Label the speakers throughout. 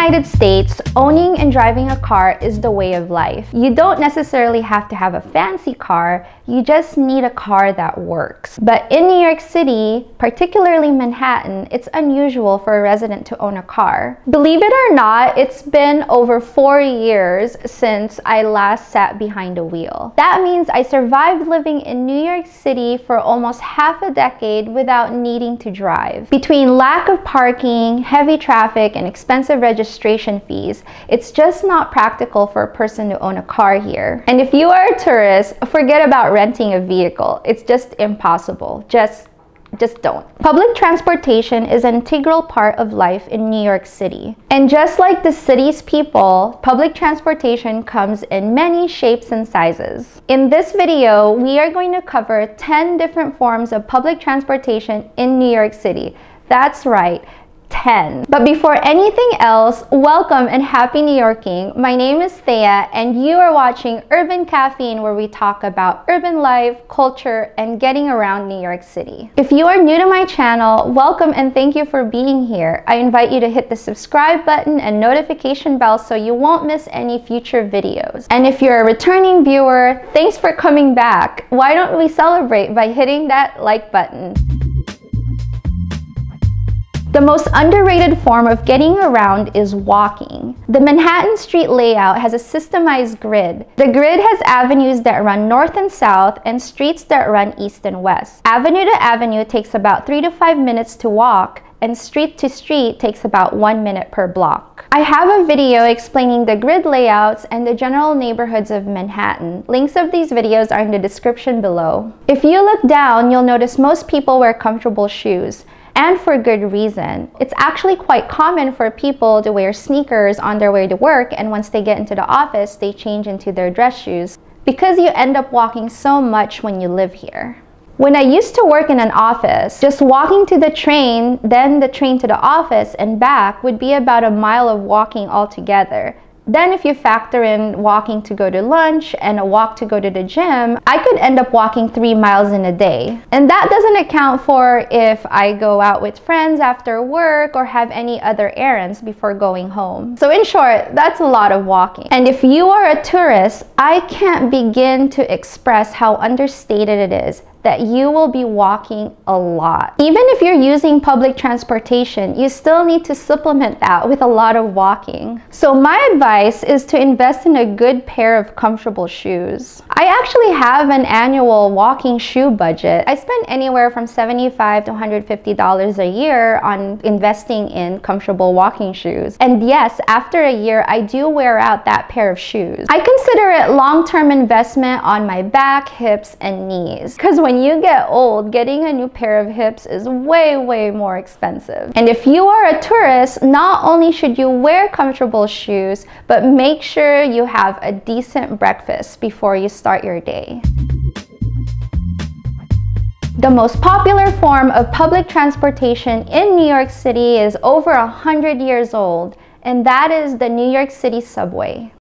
Speaker 1: United States, owning and driving a car is the way of life. You don't necessarily have to have a fancy car, you just need a car that works. But in New York City, particularly Manhattan, it's unusual for a resident to own a car. Believe it or not, it's been over 4 years since I last sat behind a wheel. That means I survived living in New York City for almost half a decade without needing to drive. Between lack of parking, heavy traffic, and expensive registration fees, it's just not practical for a person to own a car here. And if you are a tourist, forget about renting a vehicle. It's just impossible. Just don't. Public transportation is an integral part of life in New York City. And just like the city's people, public transportation comes in many shapes and sizes. In this video, we are going to cover 10 different forms of public transportation in New York City. That's right, 10. But before anything else, welcome and happy New Yorking. My name is Thea and you are watching Urban Caffeine, where we talk about urban life, culture, and getting around New York City. If you are new to my channel, welcome and thank you for being here. I invite you to hit the subscribe button and notification bell so you won't miss any future videos. And if you're a returning viewer, thanks for coming back. Why don't we celebrate by hitting that like button? The most underrated form of getting around is walking. The Manhattan street layout has a systemized grid. The grid has avenues that run north and south and streets that run east and west. Avenue to avenue takes about 3 to 5 minutes to walk, and street to street takes about 1 minute per block. I have a video explaining the grid layouts and the general neighborhoods of Manhattan. Links of these videos are in the description below. If you look down, you'll notice most people wear comfortable shoes. And for good reason. It's actually quite common for people to wear sneakers on their way to work, and once they get into the office, they change into their dress shoes, because you end up walking so much when you live here. When I used to work in an office, just walking to the train, then the train to the office and back would be about a mile of walking altogether. Then if you factor in walking to go to lunch and a walk to go to the gym, I could end up walking 3 miles in a day. And that doesn't account for if I go out with friends after work or have any other errands before going home. So in short, that's a lot of walking. And if you are a tourist, I can't begin to express how understated it is that you will be walking a lot. Even if you're using public transportation, you still need to supplement that with a lot of walking. So my advice is to invest in a good pair of comfortable shoes. I actually have an annual walking shoe budget. I spend anywhere from $75 to $150 a year on investing in comfortable walking shoes. And yes, after a year, I do wear out that pair of shoes. I consider it long-term investment on my back, hips, and knees. Because when you get old, getting a new pair of hips is way more expensive. And if you are a tourist, not only should you wear comfortable shoes, but make sure you have a decent breakfast before you start your day. The most popular form of public transportation in New York City is over 100 years old, and that is the New York City subway.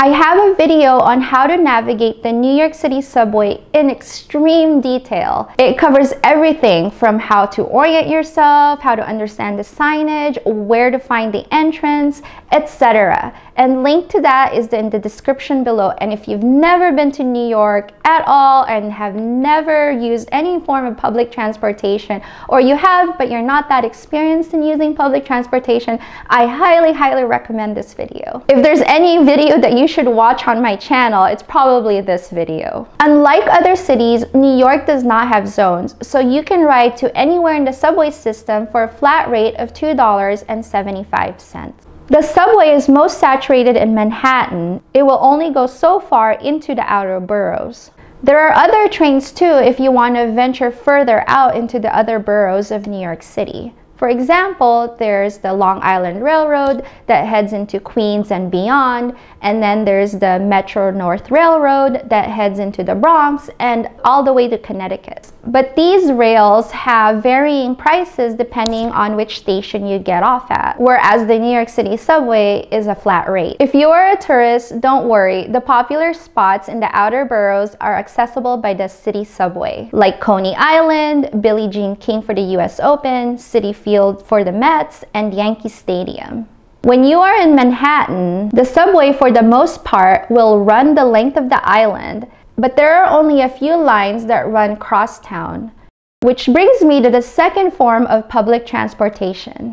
Speaker 1: I have a video on how to navigate the New York City subway in extreme detail. It covers everything from how to orient yourself, how to understand the signage, where to find the entrance, etc. And link to that is in the description below. And if you've never been to New York at all and have never used any form of public transportation, or you have but you're not that experienced in using public transportation, I highly recommend this video. If there's any video that you should watch on my channel, it's probably this video. Unlike other cities, New York does not have zones, so you can ride to anywhere in the subway system for a flat rate of $2.75. The subway is most saturated in Manhattan. It will only go so far into the outer boroughs. There are other trains too if you want to venture further out into the other boroughs of New York City. For example, there's the Long Island Railroad that heads into Queens and beyond, and then there's the Metro North Railroad that heads into the Bronx and all the way to Connecticut. But these rails have varying prices depending on which station you get off at, whereas the New York City subway is a flat rate. If you are a tourist, don't worry. The popular spots in the outer boroughs are accessible by the city subway, like Coney Island, Billie Jean King for the US Open, Citi Field for the Mets, and Yankee Stadium. When you are in Manhattan, the subway for the most part will run the length of the island, but there are only a few lines that run crosstown. Which brings me to the second form of public transportation.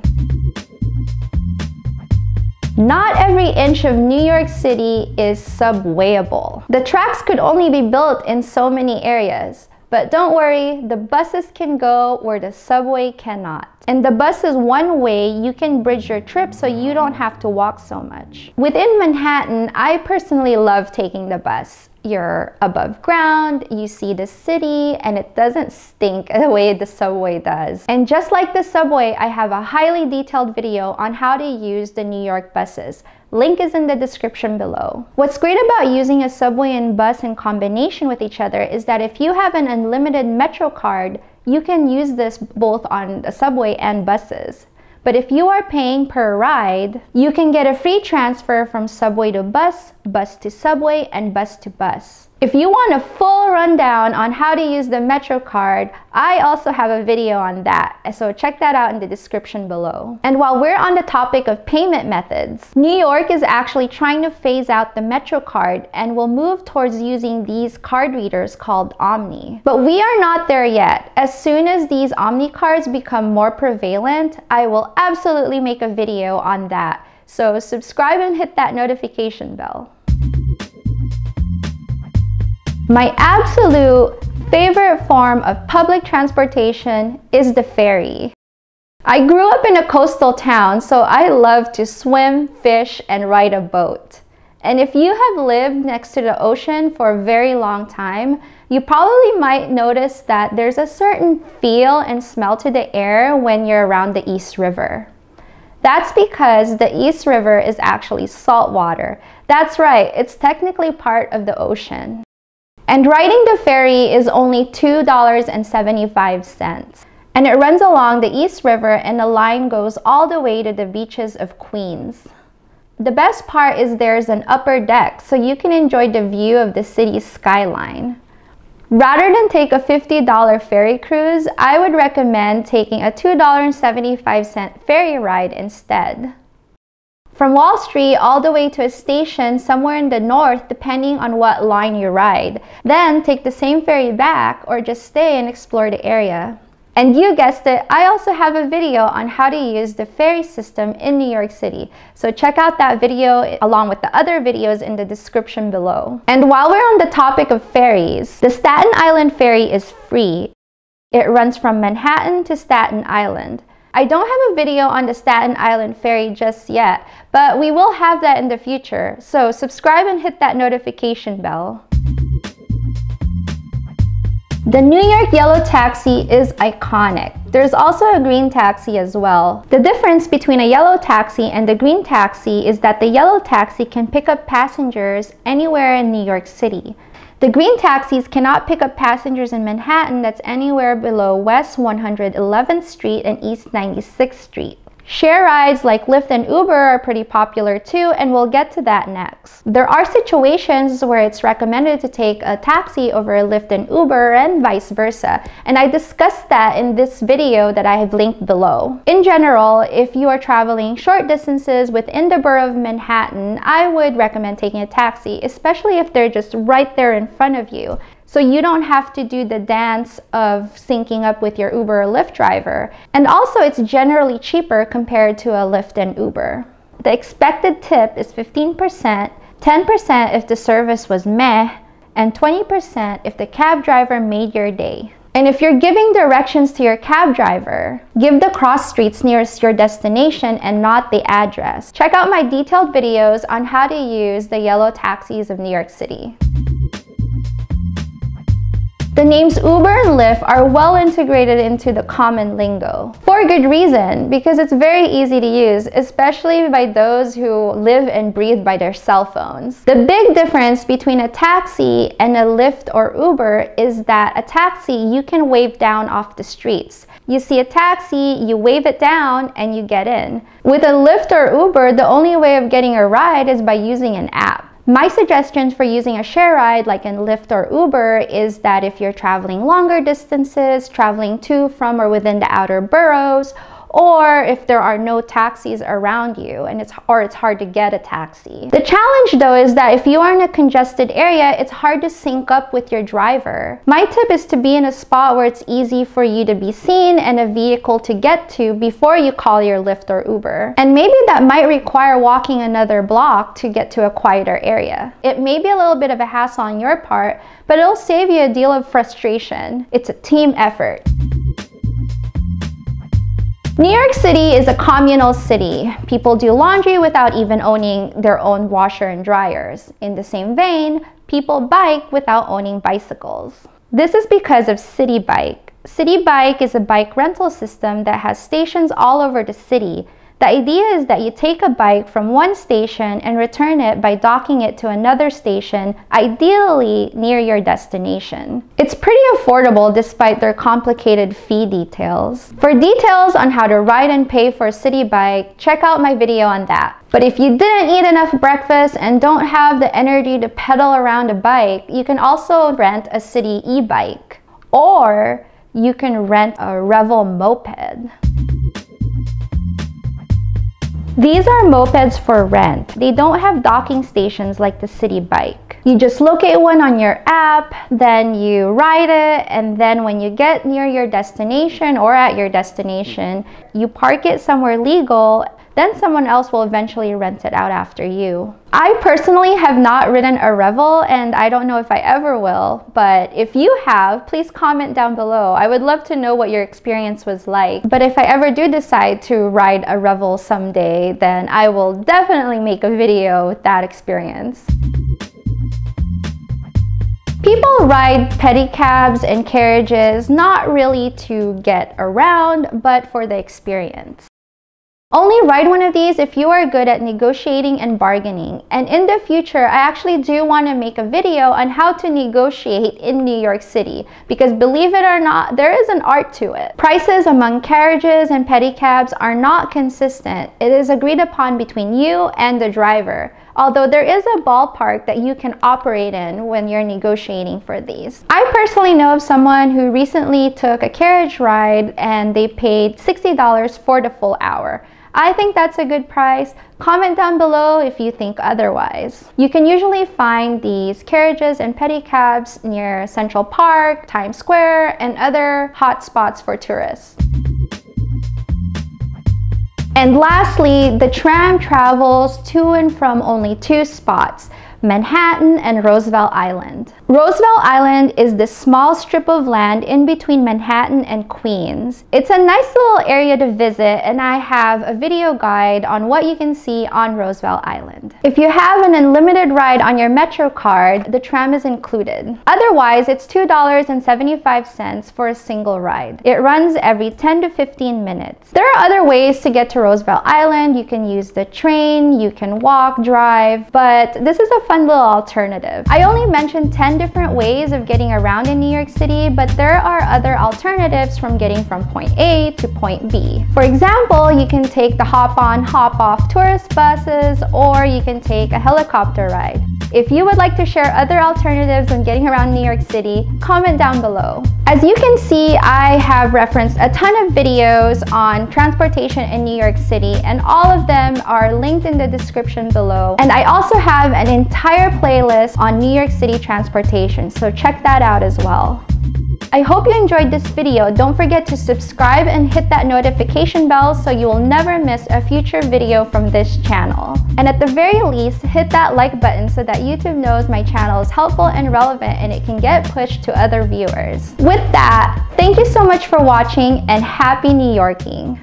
Speaker 1: Not every inch of New York City is subwayable. The tracks could only be built in so many areas. But don't worry, the buses can go where the subway cannot. And the bus is one way you can bridge your trip so you don't have to walk so much. Within Manhattan, I personally love taking the bus. You're above ground, you see the city, and it doesn't stink the way the subway does. And just like the subway, I have a highly detailed video on how to use the New York buses. Link is in the description below. What's great about using a subway and bus in combination with each other is that if you have an unlimited Metro card, you can use this both on the subway and buses. But if you are paying per ride, you can get a free transfer from subway to bus, bus to subway, and bus to bus. If you want a full rundown on how to use the Metro card, I also have a video on that, so check that out in the description below. And while we're on the topic of payment methods, New York is actually trying to phase out the Metro card and will move towards using these card readers called Omni. But we are not there yet. As soon as these Omni cards become more prevalent, I will absolutely make a video on that. So subscribe and hit that notification bell. My absolute favorite form of public transportation is the ferry. I grew up in a coastal town, so I love to swim, fish, and ride a boat. And if you have lived next to the ocean for a very long time, you probably might notice that there's a certain feel and smell to the air when you're around the East River. That's because the East River is actually salt water. That's right, it's technically part of the ocean. And riding the ferry is only $2.75. And it runs along the East River and the line goes all the way to the beaches of Queens. The best part is there's an upper deck so you can enjoy the view of the city's skyline. Rather than take a $50 ferry cruise, I would recommend taking a $2.75 ferry ride instead. From Wall Street all the way to a station somewhere in the north depending on what line you ride. Then take the same ferry back or just stay and explore the area. And you guessed it, I also have a video on how to use the ferry system in New York City. So check out that video along with the other videos in the description below. And while we're on the topic of ferries, the Staten Island ferry is free. It runs from Manhattan to Staten Island. I don't have a video on the Staten Island ferry just yet, but we will have that in the future. So subscribe and hit that notification bell. The New York yellow taxi is iconic. There's also a green taxi as well. The difference between a yellow taxi and the green taxi is that the yellow taxi can pick up passengers anywhere in New York City. The green taxis cannot pick up passengers in Manhattan that's anywhere below West 111th Street and East 96th Street. Share rides like Lyft and Uber are pretty popular too, and we'll get to that next. There are situations where it's recommended to take a taxi over a Lyft and Uber and vice versa, and I discussed that in this video that I have linked below. In general, if you are traveling short distances within the borough of Manhattan, I would recommend taking a taxi, especially if they're just right there in front of you. So you don't have to do the dance of syncing up with your Uber or Lyft driver. And also it's generally cheaper compared to a Lyft and Uber. The expected tip is 15%, 10% if the service was meh, and 20% if the cab driver made your day. And if you're giving directions to your cab driver, give the cross streets nearest your destination and not the address. Check out my detailed videos on how to use the yellow taxis of New York City. The names Uber and Lyft are well integrated into the common lingo. For a good reason, because it's very easy to use, especially by those who live and breathe by their cell phones. The big difference between a taxi and a Lyft or Uber is that a taxi you can wave down off the streets. You see a taxi, you wave it down, and you get in. With a Lyft or Uber, the only way of getting a ride is by using an app. My suggestions for using a share ride like in Lyft or Uber is that if you're traveling longer distances, traveling to, from, or within the outer boroughs, or if there are no taxis around you and it's hard to get a taxi. The challenge though is that if you are in a congested area, it's hard to sync up with your driver. My tip is to be in a spot where it's easy for you to be seen and a vehicle to get to before you call your Lyft or Uber. And maybe that might require walking another block to get to a quieter area. It may be a little bit of a hassle on your part, but it'll save you a deal of frustration. It's a team effort. New York City is a communal city. People do laundry without even owning their own washer and dryers. In the same vein, people bike without owning bicycles. This is because of Citibike. Citibike is a bike rental system that has stations all over the city. The idea is that you take a bike from one station and return it by docking it to another station, ideally near your destination. It's pretty affordable despite their complicated fee details. For details on how to ride and pay for a Citibike, check out my video on that. But if you didn't eat enough breakfast and don't have the energy to pedal around a bike, you can also rent a city e-bike, or you can rent a Revel moped. These are mopeds for rent. They don't have docking stations like the Citibike. You just locate one on your app, then you ride it, and then when you get near your destination or at your destination, you park it somewhere legal, then someone else will eventually rent it out after you. I personally have not ridden a Revel, and I don't know if I ever will, but if you have, please comment down below. I would love to know what your experience was like. But if I ever do decide to ride a Revel someday, then I will definitely make a video with that experience. People ride pedicabs and carriages not really to get around, but for the experience. Only ride one of these if you are good at negotiating and bargaining. And in the future, I actually do want to make a video on how to negotiate in New York City, because believe it or not, there is an art to it. Prices among carriages and pedicabs are not consistent. It is agreed upon between you and the driver, although there is a ballpark that you can operate in when you're negotiating for these. I personally know of someone who recently took a carriage ride and they paid $60 for the full hour. I think that's a good price. Comment down below if you think otherwise. You can usually find these carriages and pedicabs near Central Park, Times Square, and other hot spots for tourists. And lastly, the tram travels to and from only two spots, Manhattan and Roosevelt Island. Roosevelt Island is this small strip of land in between Manhattan and Queens. It's a nice little area to visit, and I have a video guide on what you can see on Roosevelt Island. If you have an unlimited ride on your Metro card, the tram is included. Otherwise, it's $2.75 for a single ride. It runs every 10 to 15 minutes. There are other ways to get to Roosevelt Island. You can use the train, you can walk, drive, but this is a fun little alternative. I only mentioned 10 different ways of getting around in New York City, but there are other alternatives from getting from point A to point B. For example, you can take the hop-on, hop-off tourist buses, or you can take a helicopter ride. If you would like to share other alternatives on getting around New York City, comment down below. As you can see, I have referenced a ton of videos on transportation in New York City, and all of them are linked in the description below. And I also have an entire playlist on New York City transportation, so check that out as well. I hope you enjoyed this video. Don't forget to subscribe and hit that notification bell so you will never miss a future video from this channel. And at the very least, hit that like button so that YouTube knows my channel is helpful and relevant and it can get pushed to other viewers. With that, thank you so much for watching and happy New Yorking!